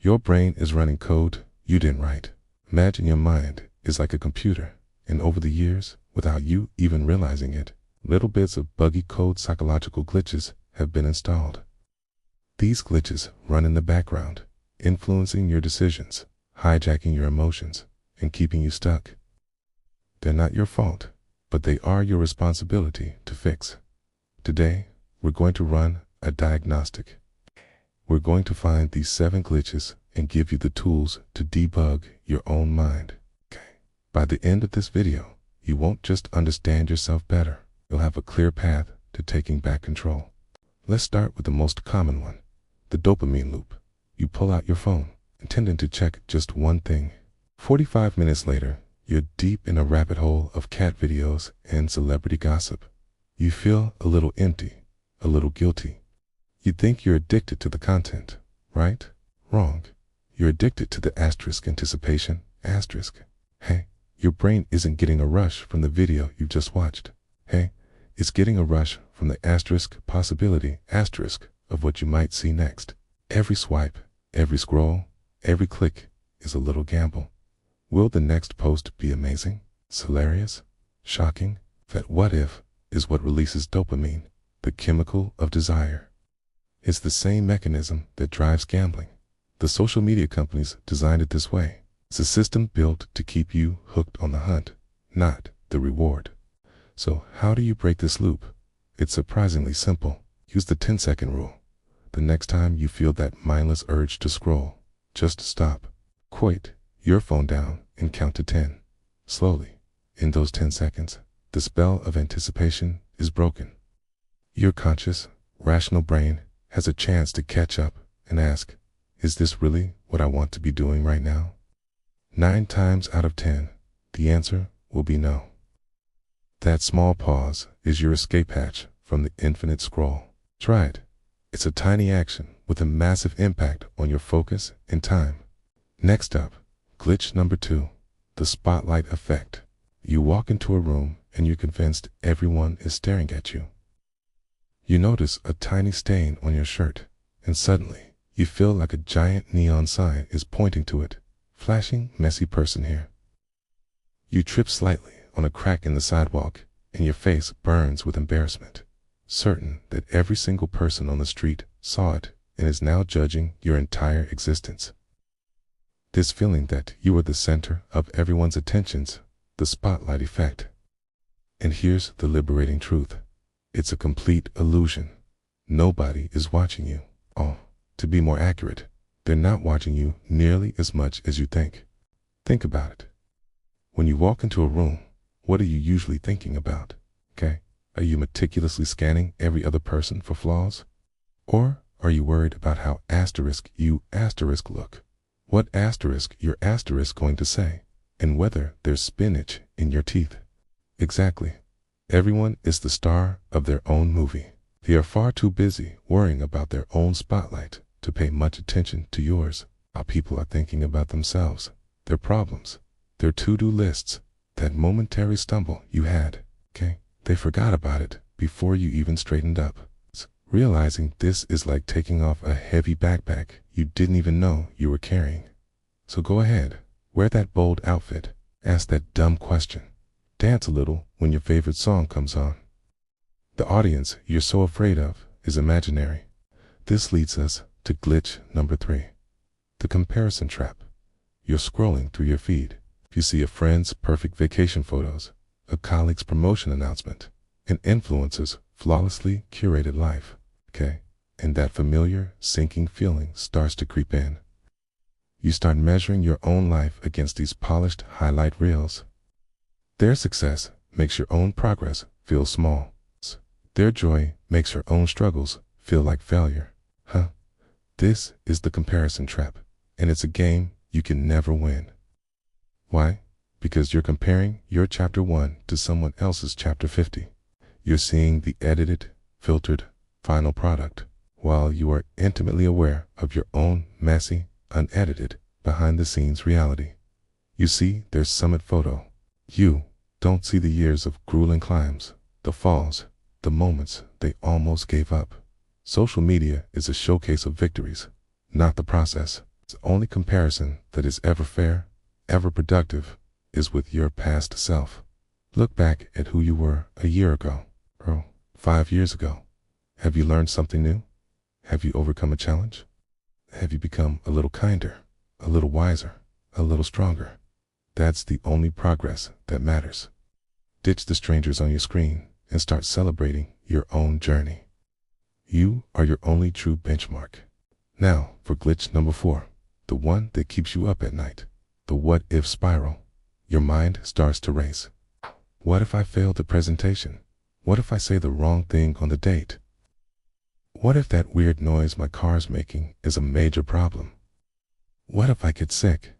Your brain is running code you didn't write. Imagine your mind is like a computer, and over the years, without you even realizing it, little bits of buggy code psychological glitches have been installed. These glitches run in the background, influencing your decisions, hijacking your emotions, and keeping you stuck. They're not your fault, but they are your responsibility to fix. Today, we're going to run a diagnostic. We're going to find these 7 glitches and give you the tools to debug your own mind. By the end of this video, you won't just understand yourself better, you'll have a clear path to taking back control. Let's start with the most common one, the dopamine loop. You pull out your phone, intending to check just one thing. 45 minutes later, you're deep in a rabbit hole of cat videos and celebrity gossip. You feel a little empty, a little guilty. You think you're addicted to the content, right? Wrong. You're addicted to the asterisk anticipation, asterisk. Hey, your brain isn't getting a rush from the video you just watched. Hey, it's getting a rush from the asterisk possibility, asterisk, of what you might see next. Every swipe, every scroll, every click is a little gamble. Will the next post be amazing, hilarious, shocking? That what if is what releases dopamine, the chemical of desire. It's the same mechanism that drives gambling. The social media companies designed it this way. It's a system built to keep you hooked on the hunt, not the reward. So how do you break this loop? It's surprisingly simple. Use the 10-second rule. The next time you feel that mindless urge to scroll, just stop. Quit your phone down and count to 10. Slowly, in those 10 seconds, the spell of anticipation is broken. Your conscious, rational brain has a chance to catch up and ask, is this really what I want to be doing right now? 9 times out of 10, the answer will be no. That small pause is your escape hatch from the infinite scroll. Try it. It's a tiny action with a massive impact on your focus and time. Next up, glitch number 2, the spotlight effect. You walk into a room and you're convinced everyone is staring at you. You notice a tiny stain on your shirt, and suddenly you feel like a giant neon sign is pointing to it, flashing messy person here. You trip slightly on a crack in the sidewalk, and your face burns with embarrassment, certain that every single person on the street saw it and is now judging your entire existence. This feeling that you are the center of everyone's attentions, the spotlight effect. And here's the liberating truth. It's a complete illusion. Nobody is watching you. Oh, to be more accurate, they're not watching you nearly as much as you think. Think about it. When you walk into a room, what are you usually thinking about? Okay? Are you meticulously scanning every other person for flaws? Or are you worried about how asterisk you asterisk look? What asterisk your asterisk going to say? And whether there's spinach in your teeth? Exactly. Everyone is the star of their own movie. They are far too busy worrying about their own spotlight to pay much attention to yours. How people are thinking about themselves, their problems, their to-do lists, that momentary stumble you had. Okay? They forgot about it before you even straightened up. Realizing this is like taking off a heavy backpack you didn't even know you were carrying. So go ahead, wear that bold outfit, ask that dumb question, dance a little when your favorite song comes on. The audience you're so afraid of is imaginary. This leads us to glitch number 3, the comparison trap. You're scrolling through your feed. You see a friend's perfect vacation photos, a colleague's promotion announcement, an influencer's flawlessly curated life. Okay? And that familiar, sinking feeling starts to creep in. You start measuring your own life against these polished highlight reels. Their success makes your own progress feel small. Their joy makes your own struggles feel like failure. This is the comparison trap, and it's a game you can never win. Why? Because you're comparing your chapter 1 to someone else's chapter 50. You're seeing the edited, filtered, final product, while you are intimately aware of your own messy, unedited, behind-the-scenes reality. You see their summit photo. You don't see the years of grueling climbs, the falls, the moments they almost gave up. Social media is a showcase of victories, not the process. The only comparison that is ever fair, ever productive, is with your past self. Look back at who you were a year ago, or 5 years ago. Have you learned something new? Have you overcome a challenge? Have you become a little kinder, a little wiser, a little stronger? That's the only progress that matters. Ditch the strangers on your screen and start celebrating your own journey. You are your only true benchmark. Now for glitch number 4, the one that keeps you up at night, the what-if spiral. Your mind starts to race. What if I fail the presentation? What if I say the wrong thing on the date? What if that weird noise my car's making is a major problem? What if I get sick?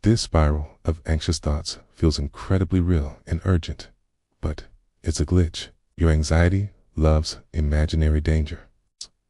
This spiral of anxious thoughts feels incredibly real and urgent, but it's a glitch. Your anxiety loves imaginary danger.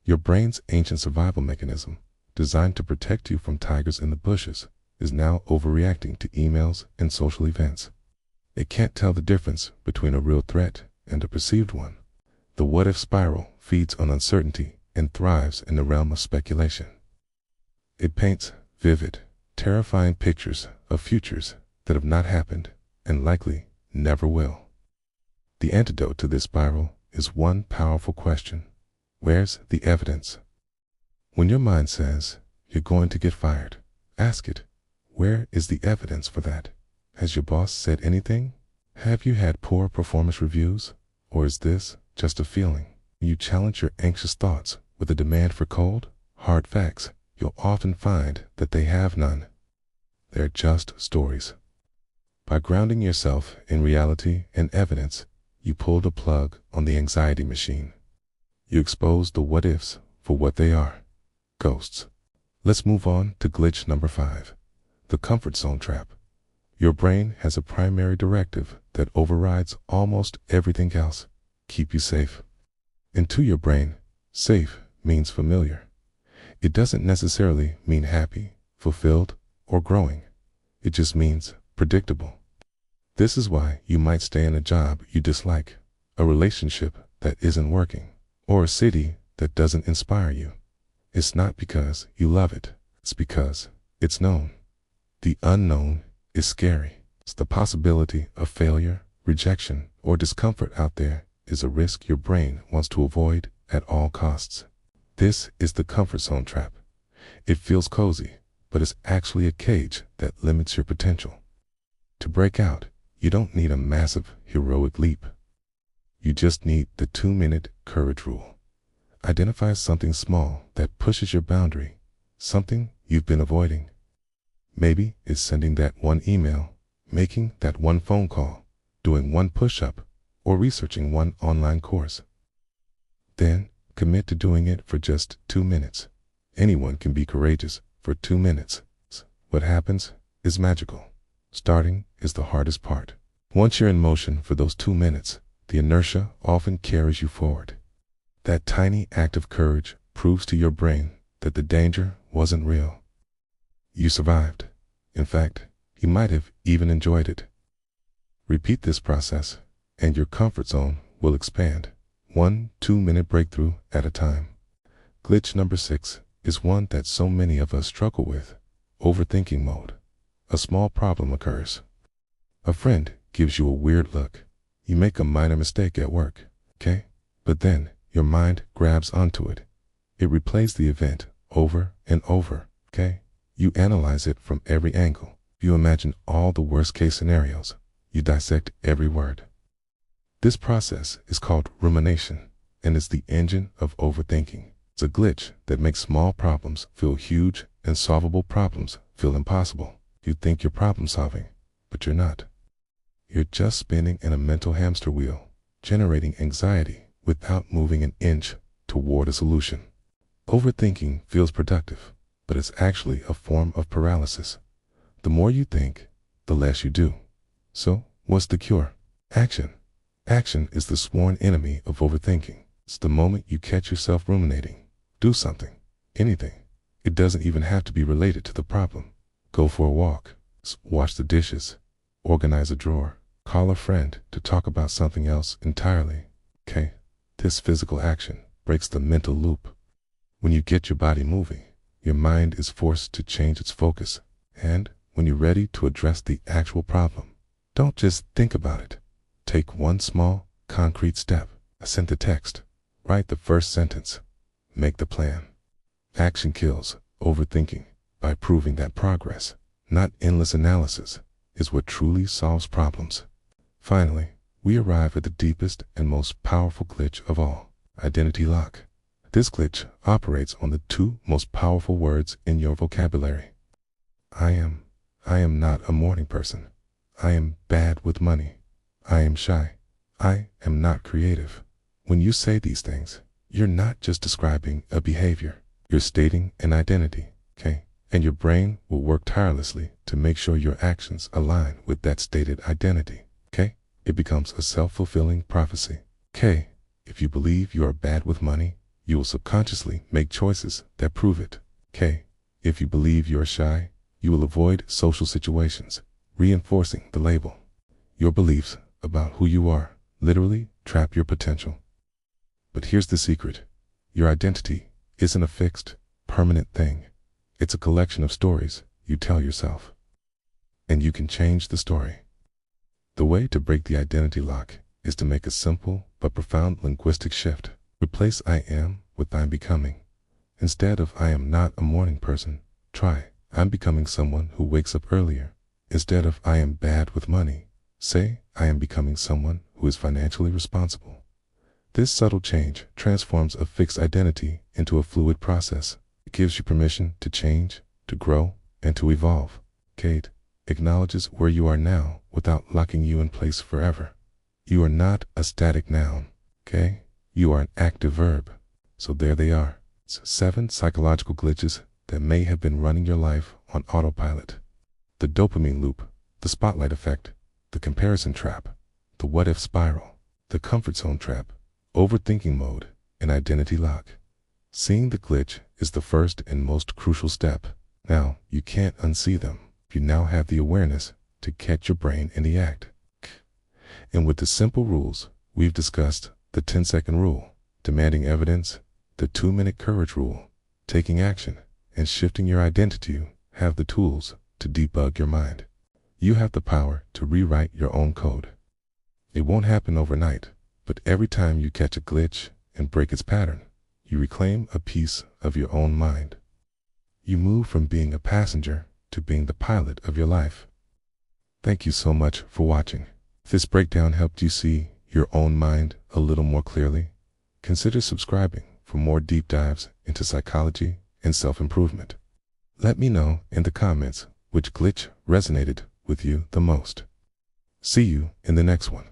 Your brain's ancient survival mechanism, designed to protect you from tigers in the bushes, is now overreacting to emails and social events. It can't tell the difference between a real threat and a perceived one. The what-if spiral feeds on uncertainty and thrives in the realm of speculation. It paints vivid, terrifying pictures of futures that have not happened and likely never will. The antidote to this spiral is one powerful question. Where's the evidence? When your mind says you're going to get fired, ask it, where is the evidence for that? Has your boss said anything? Have you had poor performance reviews? Or is this just a feeling? When you challenge your anxious thoughts with a demand for cold, hard facts, you'll often find that they have none. They're just stories. By grounding yourself in reality and evidence, you pull the plug on the anxiety machine. You expose the what-ifs for what they are, ghosts. Let's move on to glitch number 5, the comfort zone trap. Your brain has a primary directive that overrides almost everything else: keep you safe. And to your brain, safe means familiar. It doesn't necessarily mean happy, fulfilled, or growing. It just means predictable. This is why you might stay in a job you dislike, a relationship that isn't working, or a city that doesn't inspire you. It's not because you love it, it's because it's known. The unknown is scary. It's the possibility of failure, rejection, or discomfort out there is a risk your brain wants to avoid at all costs. This is the comfort zone trap. It feels cozy, but it's actually a cage that limits your potential. To break out, you don't need a massive, heroic leap. You just need the 2-minute courage rule. Identify something small that pushes your boundary, something you've been avoiding. Maybe it's sending that one email, making that one phone call, doing one push-up, or researching one online course. Then commit to doing it for just 2 minutes. Anyone can be courageous for 2 minutes. What happens is magical. Starting is the hardest part. Once you're in motion for those 2 minutes, the inertia often carries you forward. That tiny act of courage proves to your brain that the danger wasn't real. You survived. In fact, you might have even enjoyed it. Repeat this process, and your comfort zone will expand, 1 2-minute breakthrough at a time. Glitch number 6 is one that so many of us struggle with: overthinking mode. A small problem occurs. A friend gives you a weird look. You make a minor mistake at work, okay? But then your mind grabs onto it. It replays the event over and over, okay? You analyze it from every angle. You imagine all the worst-case scenarios. You dissect every word. This process is called rumination, and it's the engine of overthinking. It's a glitch that makes small problems feel huge and solvable problems feel impossible. You think you're problem-solving, but you're not. You're just spinning in a mental hamster wheel, generating anxiety without moving an inch toward a solution. Overthinking feels productive, but it's actually a form of paralysis. The more you think, the less you do. So, what's the cure? Action. Action is the sworn enemy of overthinking. It's the moment you catch yourself ruminating. Do something. Anything. It doesn't even have to be related to the problem. Go for a walk. Wash the dishes. Organize a drawer. Call a friend to talk about something else entirely. Okay? This physical action breaks the mental loop. When you get your body moving, your mind is forced to change its focus. And when you're ready to address the actual problem, don't just think about it. Take one small, concrete step. Send the text. Write the first sentence. Make the plan. Action kills overthinking by proving that progress, not endless analysis, is what truly solves problems. Finally, we arrive at the deepest and most powerful glitch of all, identity lock. This glitch operates on the two most powerful words in your vocabulary. I am not a morning person. I am bad with money. I am shy. I am not creative. When you say these things, you're not just describing a behavior. You're stating an identity, okay? And your brain will work tirelessly to make sure your actions align with that stated identity, okay? It becomes a self-fulfilling prophecy. Okay, if you believe you are bad with money, you will subconsciously make choices that prove it. Okay, if you believe you are shy, you will avoid social situations, reinforcing the label. Your beliefs about who you are literally trap your potential. But here's the secret. Your identity isn't a fixed, permanent thing. It's a collection of stories you tell yourself. And you can change the story. The way to break the identity lock is to make a simple but profound linguistic shift. Replace I am with I'm becoming. Instead of I am not a morning person, try I'm becoming someone who wakes up earlier. Instead of I am bad with money, say I am becoming someone who is financially responsible. This subtle change transforms a fixed identity into a fluid process. It gives you permission to change, to grow, and to evolve. Kate acknowledges where you are now without locking you in place forever. You are not a static noun, okay? You are an active verb. So there they are. 7 psychological glitches that may have been running your life on autopilot. The dopamine loop, the spotlight effect, the comparison trap, the what-if spiral, the comfort zone trap, overthinking mode, and identity lock. Seeing the glitch is the first and most crucial step. Now, you can't unsee them. You now have the awareness to catch your brain in the act. And with the simple rules we've discussed, the 10-second rule, demanding evidence, the 2-minute courage rule, taking action, and shifting your identity, have the tools to debug your mind. You have the power to rewrite your own code. It won't happen overnight, but every time you catch a glitch and break its pattern, you reclaim a piece of your own mind. You move from being a passenger to being the pilot of your life. Thank you so much for watching. If this breakdown helped you see your own mind a little more clearly, consider subscribing for more deep dives into psychology and self-improvement. Let me know in the comments which glitch resonated with you the most. See you in the next one.